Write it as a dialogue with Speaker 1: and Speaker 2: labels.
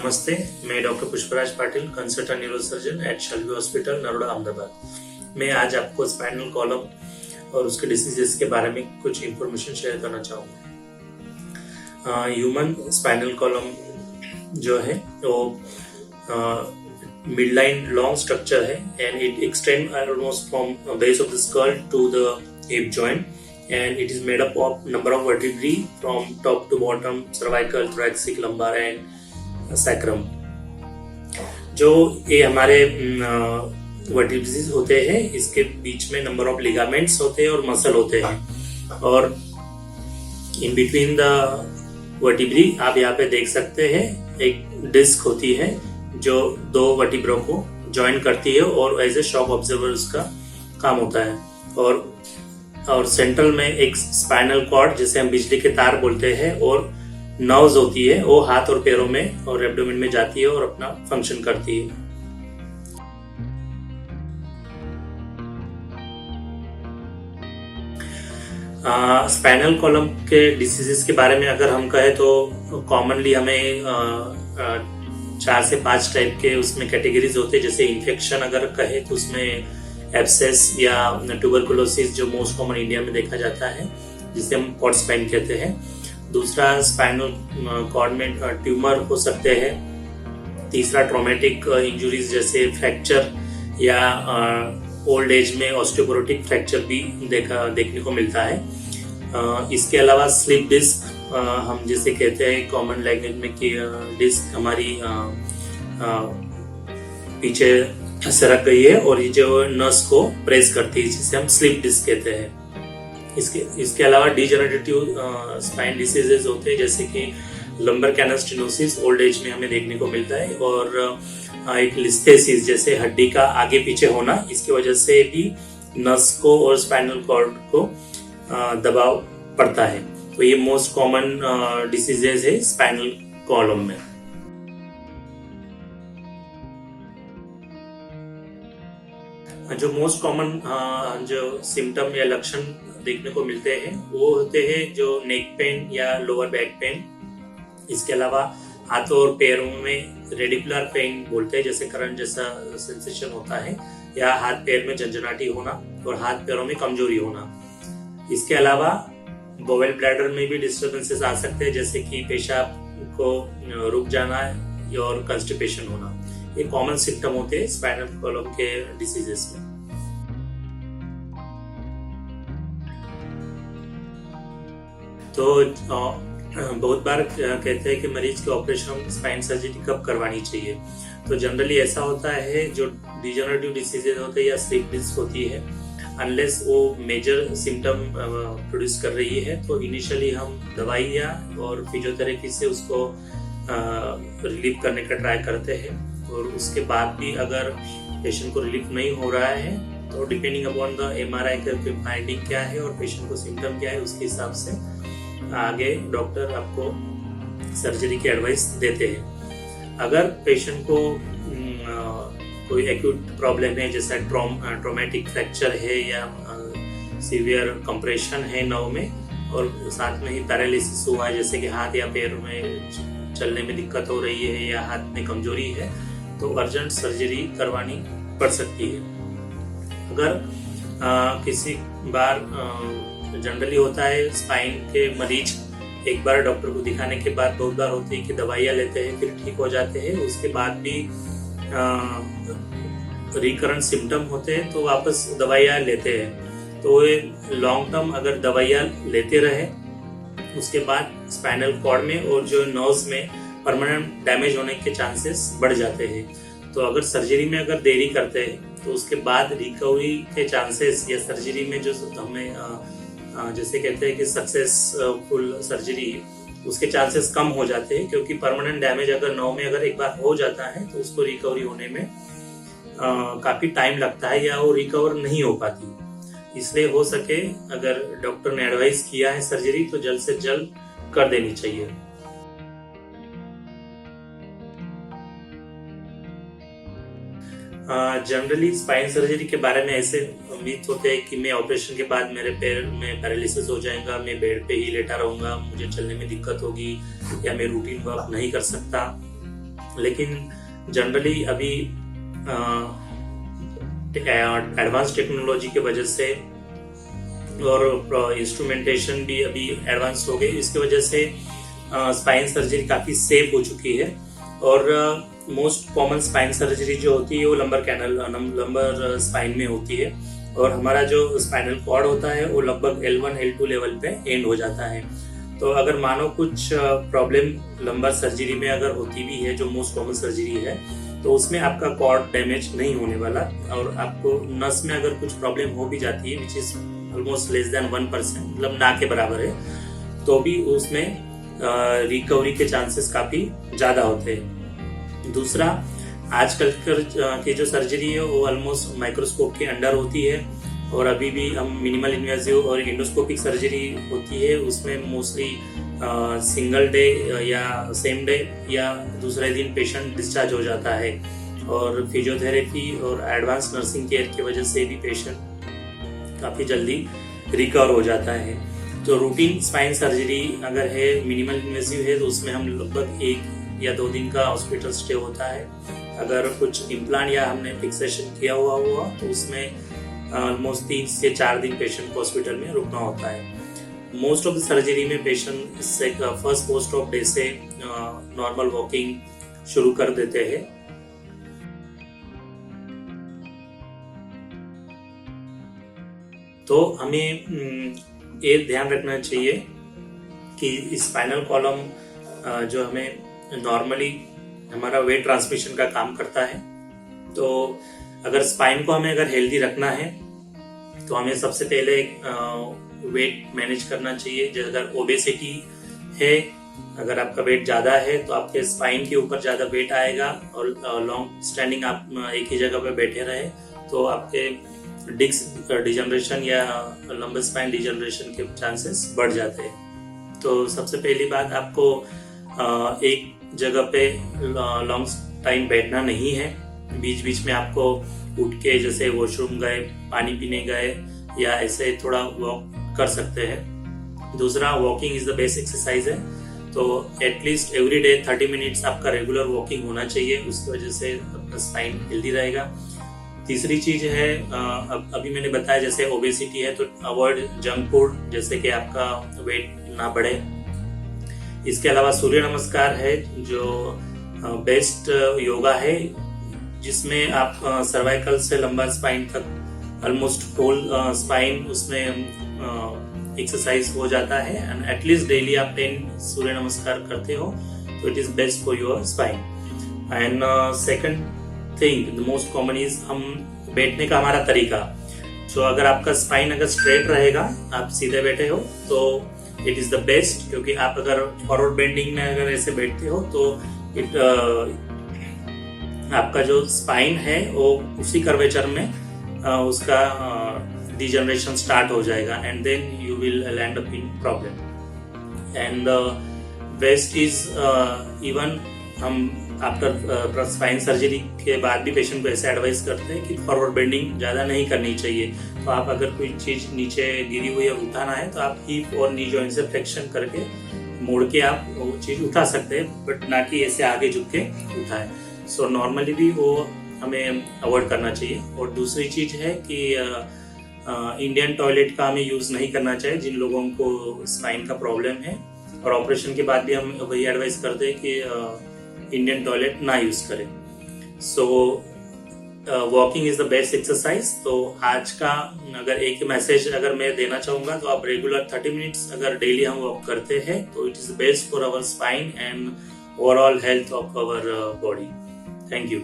Speaker 1: नमस्ते, मैं doctor Pushpraj Patil, consultant neurosurgeon at Shalby hospital, Naroda, Ahmedabad. मैं आज आपको स्पाइनल कॉलम और उसके डिसीजेस के बारे में कुछ इंफॉर्मेशन शेयर करना चाहूँगा। ह्यूमन स्पाइनल कॉलम जो है वो मिडलाइन लॉन्ग स्ट्रक्चर है and it extend almost from base of the skull to the hip joint and it is made up of number of vertebrae from top to bottom, cervical, thoracic, lumbar and sacrum। जो ये हमारे vertebrae होते हैं इसके बीच में number of ligaments होते हैं और मसल होते हैं, और इन बिटवीन द वर्टिब्री आप यहाँ पे देख सकते हैं एक डिस्क होती है जो दो वर्टिब्रो को ज्वाइन करती है और एज ए शॉक ऑब्जर्वर उसका काम होता है। और सेंट्रल में एक स्पाइनल कॉर्ड जिसे हम बिजली के तार बोलते हैं और नर्व्स होती है, वो हाथ और पैरों में और एब्डोमेन में जाती है और अपना फंक्शन करती है। स्पाइनल कॉलम के डिसीजेस के बारे में अगर हम कहें तो कॉमनली हमें 4 से 5 टाइप के उसमें कैटेगरीज होते हैं। जैसे इन्फेक्शन अगर कहे तो उसमें एब्सेस या ट्यूबरकुलोसिस जो मोस्ट कॉमन इंडिया में देखा जाता है, जिसे हम कॉर्ड स्पाइन कहते हैं। दूसरा स्पाइनल कॉर्ड में ट्यूमर हो सकते हैं। तीसरा ट्रॉमेटिक इंजुरीज जैसे फ्रैक्चर या ओल्ड एज में ऑस्टियोपोरोटिक फ्रैक्चर भी देखने को मिलता है। इसके अलावा स्लिप डिस्क हम जिसे कहते हैं कॉमन लैंग्वेज में कि डिस्क हमारी पीछे सरक गई है और ये जो नर्व्स को प्रेस करती है जिसे हम स्लिप डिस्क कहते हैं। इसके अलावा डिजेनरेटिव स्पाइन डिसीजेज होते हैं जैसे कि lumbar canal stenosis old age में हमें देखने को मिलता है, और एक लिस्थेसिस जैसे हड्डी का आगे पीछे होना, इसकी वजह से भी नर्व्स को और स्पाइनल कॉर्ड को दबाव पड़ता है। तो ये मोस्ट कॉमन डिसीजेज है स्पाइनल कॉलम में। जो मोस्ट कॉमन जो सिम्टम या लक्षण देखने को मिलते हैं वो होते हैं जो नेक पेन या लोअर बैक पेन। इसके अलावा हाथों और पैरों में रेडिकुलर पेन बोलते हैं, जैसे करंट जैसा सेंसेशन होता है, या हाथ पैर में झंझनाहट होना और हाथ पैरों में कमजोरी होना। इसके अलावा बोवेल ब्लैडर में भी डिस्टर्बेंसेस आ सकते हैं, जैसे कि पेशाब को रुक जाना और कंस्टिपेशन होना। ये कॉमन सिम्टम होते हैं स्पाइनल कॉलम के डिसीजेस में। तो बहुत बार कहते हैं कि मरीज के ऑपरेशन स्पाइन सर्जरी कब करवानी चाहिए। तो जनरली ऐसा होता है जो डिजेनरेटिव डिसीजेज होते हैं या स्लिप डिस्क होती है, अनलेस वो मेजर सिम्टम प्रोड्यूस कर रही है तो इनिशियली हम दवाइयाँ और फिजियोथेरेपी से उसको रिलीव करने का ट्राई करते हैं। और उसके बाद भी अगर पेशेंट को रिलीफ नहीं हो रहा है तो डिपेंडिंग अपॉन द एमआरआई का फाइंडिंग क्या है और पेशेंट को सिम्टम क्या है, उसके हिसाब से आगे डॉक्टर आपको सर्जरी की एडवाइस देते हैं। अगर पेशेंट को कोई एक्यूट प्रॉब्लम है जैसा ट्रॉमेटिक फ्रैक्चर है या सीवियर कंप्रेशन है नर्व में और साथ में ही पैरालिसिस हुआ है, जैसे कि हाथ या पैर में चलने में दिक्कत हो रही है या हाथ में कमजोरी है, तो अर्जेंट सर्जरी करवानी पड़ सकती है। अगर किसी बार जनरली होता है स्पाइन के मरीज एक बार डॉक्टर को दिखाने के बाद बहुत बार होती है कि दवाइयाँ लेते हैं फिर ठीक हो जाते हैं, उसके बाद भी रिकरेंट सिम्टम होते हैं तो वापस दवाइयाँ लेते हैं। तो ये लॉन्ग टर्म अगर दवाइयाँ लेते रहे उसके बाद स्पाइनल कॉर्ड में और जो नर्व्स में परमानेंट डैमेज होने के चांसेस बढ़ जाते हैं। तो अगर सर्जरी में अगर देरी करते हैं तो उसके बाद रिकवरी के चांसेस या सर्जरी में जो हमें जैसे कहते हैं कि सक्सेसफुल सर्जरी, उसके चांसेस कम हो जाते हैं, क्योंकि परमानेंट डैमेज अगर नर्व में अगर एक बार हो जाता है तो उसको रिकवरी होने में काफी टाइम लगता है या वो रिकवर नहीं हो पाती। इसलिए हो सके अगर डॉक्टर ने एडवाइस किया है सर्जरी तो जल्द से जल्द कर देनी चाहिए। जनरली स्पाइन सर्जरी के बारे में ऐसे उम्मीद होते हैं कि मैं ऑपरेशन के बाद मेरे पैर में पैरालिसिस हो जाएगा, मैं बेड पे ही लेटा रहूंगा, मुझे चलने में दिक्कत होगी या मैं रूटीन वर्क नहीं कर सकता। लेकिन जनरली अभी एडवांस टेक्नोलॉजी के वजह से और इंस्ट्रूमेंटेशन भी अभी एडवांस हो गई, इसकी वजह से स्पाइन सर्जरी काफ़ी सेफ हो चुकी है। और मोस्ट कॉमन स्पाइन सर्जरी जो होती है वो लंबर स्पाइन में होती है, और हमारा जो स्पाइनल कॉर्ड होता है वो लगभग L1 L2 लेवल पे एंड हो जाता है। तो अगर मानो कुछ प्रॉब्लम लंबर सर्जरी में अगर होती भी है, जो मोस्ट कॉमन सर्जरी है, तो उसमें आपका कॉर्ड डैमेज नहीं होने वाला, और आपको नस में अगर कुछ प्रॉब्लम हो भी जाती है which is almost less than 1%, मतलब ना के बराबर है, तो भी उसमें रिकवरी के चांसेस काफी ज्यादा होते हैं। दूसरा, आजकल की जो सर्जरी है वो ऑलमोस्ट माइक्रोस्कोप के अंडर होती है, और अभी भी हम मिनिमल इन्वेजिव और एंडोस्कोपिक सर्जरी होती है, उसमें मोस्टली सिंगल डे या सेम डे या दूसरे दिन पेशेंट डिस्चार्ज हो जाता है, और फिजियोथेरेपी और एडवांस नर्सिंग केयर की वजह से भी पेशेंट काफ़ी जल्दी रिकवर हो जाता है। तो रूटीन स्पाइन सर्जरी अगर है, मिनिमल इन्वेजिव है, तो उसमें हम लगभग 1 या 2 दिन का हॉस्पिटल स्टे होता है। अगर कुछ इम्प्लांट या हमने फिक्सेशन किया हुआ तो उसमें ऑलमोस्ट 3 से 4 दिन पेशेंट को हॉस्पिटल में रुकना होता है। मोस्ट ऑफ द सर्जरी में पेशेंट इससे फर्स्ट पोस्ट ऑफ डे से नॉर्मल वॉकिंग शुरू कर देते हैं। तो हमें ये ध्यान रखना चाहिए कि स्पाइनल कॉलम जो हमें नॉर्मली हमारा वेट ट्रांसमिशन का काम करता है, तो अगर स्पाइन को हमें अगर हेल्दी रखना है तो हमें सबसे पहले वेट मैनेज करना चाहिए। जैसे अगर ओबेसिटी है, अगर आपका वेट ज्यादा है तो आपके स्पाइन के ऊपर ज्यादा वेट आएगा, और लॉन्ग स्टैंडिंग आप एक ही जगह पे बैठे रहे तो आपके डिस्क डिजनरेशन या लंबर स्पाइन डिजनरेशन के चांसेस बढ़ जाते हैं। तो सबसे पहली बात, आपको एक जगह पे लॉन्ग टाइम बैठना नहीं है, बीच बीच में आपको उठ के जैसे वॉशरूम गए, पानी पीने गए, या ऐसे थोड़ा वॉक कर सकते हैं। दूसरा, walking is the best exercise है, तो एटलीस्ट एवरी डे 30 मिनट्स आपका रेगुलर वॉकिंग होना चाहिए, उसकी वजह से आपका स्पाइन हेल्दी रहेगा। तीसरी चीज है, अभी मैंने बताया जैसे ओबेसिटी है तो अवॉइड जंक फूड, जैसे कि आपका वेट ना बढ़े। इसके अलावा सूर्य नमस्कार है जो बेस्ट योगा है, जिसमें आप सर्वाइकल से लंबा स्पाइन तक ऑलमोस्ट होल स्पाइन उसमें एक्सरसाइज हो जाता है, एंड एटलीस्ट डेली आप 10 सूर्य नमस्कार करते हो तो it is best for your spine. And second thing, the most common is हम बैठने का हमारा तरीका। तो अगर आपका स्पाइन अगर स्ट्रेट रहेगा, आप सीधे बैठे हो, तो इट इज द बेस्ट, क्योंकि आप अगर फॉरवर्ड बेंडिंग में अगर ऐसे बैठते हो तो आपका जो स्पाइन है वो उसी कर्वेचर में उसका डिजनरेशन स्टार्ट हो जाएगा, and then you will land up in problem. And best is even हम आफ्टर स्पाइन सर्जरी के बाद भी पेशेंट को ऐसे एडवाइस करते हैं कि फॉरवर्ड बेंडिंग ज़्यादा नहीं करनी चाहिए। तो आप अगर कोई चीज़ नीचे गिरी हुई है उठाना है तो आप हिप और नी जॉइंट से फ्लेक्शन करके मोड़ के आप वो चीज़ उठा सकते हैं, बट ना कि ऐसे आगे झुक के उठाएं। सो नॉर्मली भी वो हमें अवॉइड करना चाहिए। और दूसरी चीज़ है कि इंडियन टॉयलेट का हमें यूज़ नहीं करना चाहिए जिन लोगों को स्पाइन का प्रॉब्लम है, और ऑपरेशन के बाद भी हम वही एडवाइस करते हैं कि इंडियन टॉयलेट ना यूज करें। So walking is the best exercise. तो आज का अगर एक मैसेज अगर मैं देना चाहूंगा तो आप रेगुलर 30 मिनट्स अगर डेली हम वॉक करते हैं तो it is best for our spine and overall health of our body. Thank you.